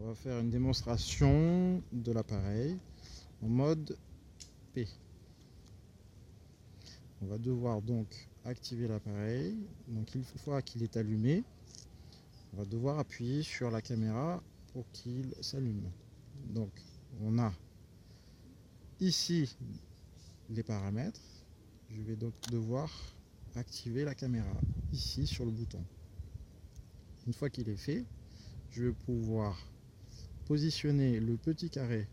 On va faire une démonstration de l'appareil en mode P. On va devoir donc activer l'appareil. Donc une fois qu'il est allumé, on va devoir appuyer sur la caméra pour qu'il s'allume. Donc on a ici les paramètres. Je vais donc devoir activer la caméra ici sur le bouton. Une fois qu'il est fait, je vais pouvoir positionner le petit carré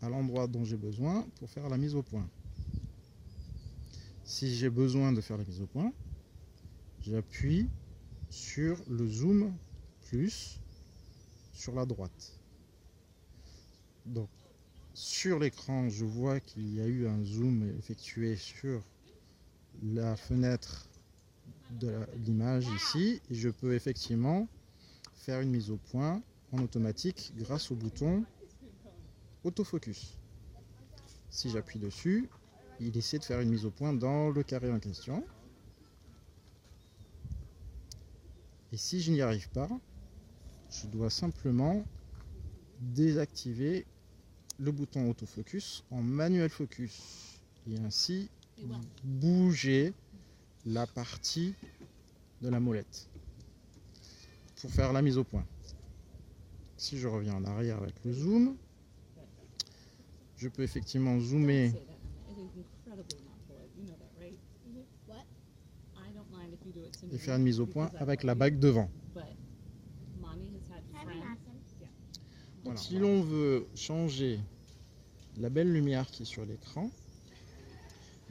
à l'endroit dont j'ai besoin pour faire la mise au point. Si j'ai besoin de faire la mise au point, j'appuie sur le zoom plus sur la droite. Donc sur l'écran, je vois qu'il y a eu un zoom effectué sur la fenêtre de l'image ici, et je peux effectivement faire une mise au point en automatique grâce au bouton autofocus. Si j'appuie dessus, il essaie de faire une mise au point dans le carré en question. Et si je n'y arrive pas, je dois simplement désactiver le bouton autofocus en manuel focus et ainsi bouger la partie de la molette pour faire la mise au point. Si je reviens en arrière avec le zoom, je peux effectivement zoomer et faire une mise au point avec la bague devant. Voilà. Si l'on veut changer la belle lumière qui est sur l'écran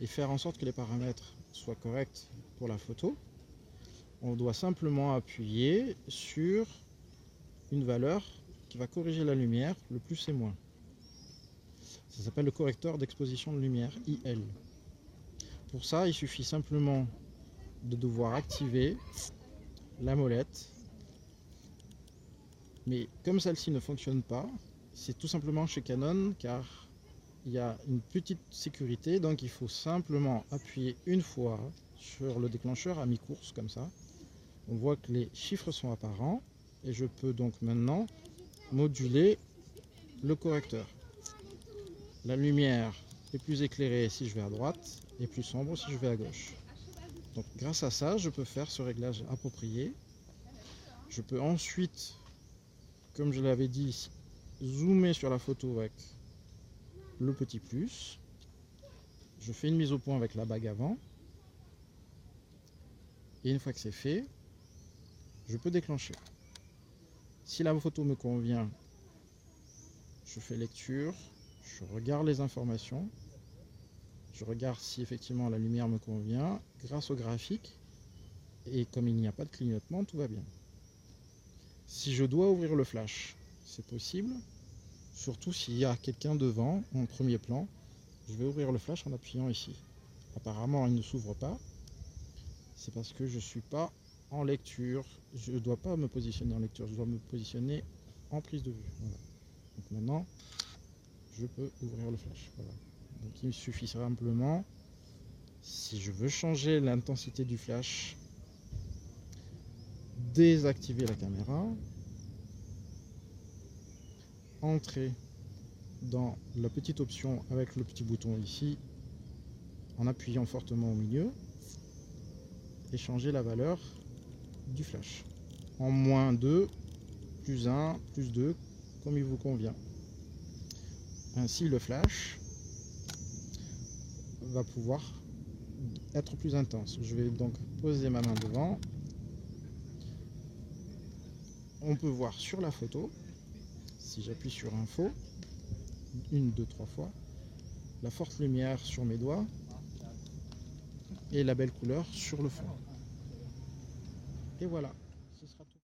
et faire en sorte que les paramètres soient corrects pour la photo, on doit simplement appuyer sur une valeur qui va corriger la lumière, le plus et moins. Ça s'appelle le correcteur d'exposition de lumière, IL. Pour ça, il suffit simplement de devoir activer la molette. Mais comme celle-ci ne fonctionne pas, c'est tout simplement chez Canon car il y a une petite sécurité, donc il faut simplement appuyer une fois sur le déclencheur à mi-course comme ça. On voit que les chiffres sont apparents et je peux donc maintenant moduler le correcteur. La lumière est plus éclairée si je vais à droite et plus sombre si je vais à gauche. Donc grâce à ça, je peux faire ce réglage approprié. Je peux ensuite, comme je l'avais dit, zoomer sur la photo avec le petit plus. Je fais une mise au point avec la bague avant. Et une fois que c'est fait, je peux déclencher. Si la photo me convient, je fais lecture, je regarde les informations, je regarde si effectivement la lumière me convient grâce au graphique, et comme il n'y a pas de clignotement, tout va bien. Si je dois ouvrir le flash, c'est possible, surtout s'il y a quelqu'un devant en premier plan. Je vais ouvrir le flash en appuyant ici. Apparemment il ne s'ouvre pas, c'est parce que je ne suis pas en lecture. Je ne dois pas me positionner en lecture, je dois me positionner en prise de vue. Voilà. Donc maintenant je peux ouvrir le flash. Voilà. Donc il me suffit simplement, si je veux changer l'intensité du flash, désactiver la caméra, entrer dans la petite option avec le petit bouton ici en appuyant fortement au milieu et changer la valeur du flash en -2, +1, +2, comme il vous convient. Ainsi le flash va pouvoir être plus intense. Je vais donc poser ma main devant. On peut voir sur la photo, si j'appuie sur info, 1, 2, 3 fois, la forte lumière sur mes doigts et la belle couleur sur le fond. Et voilà, ce sera tout.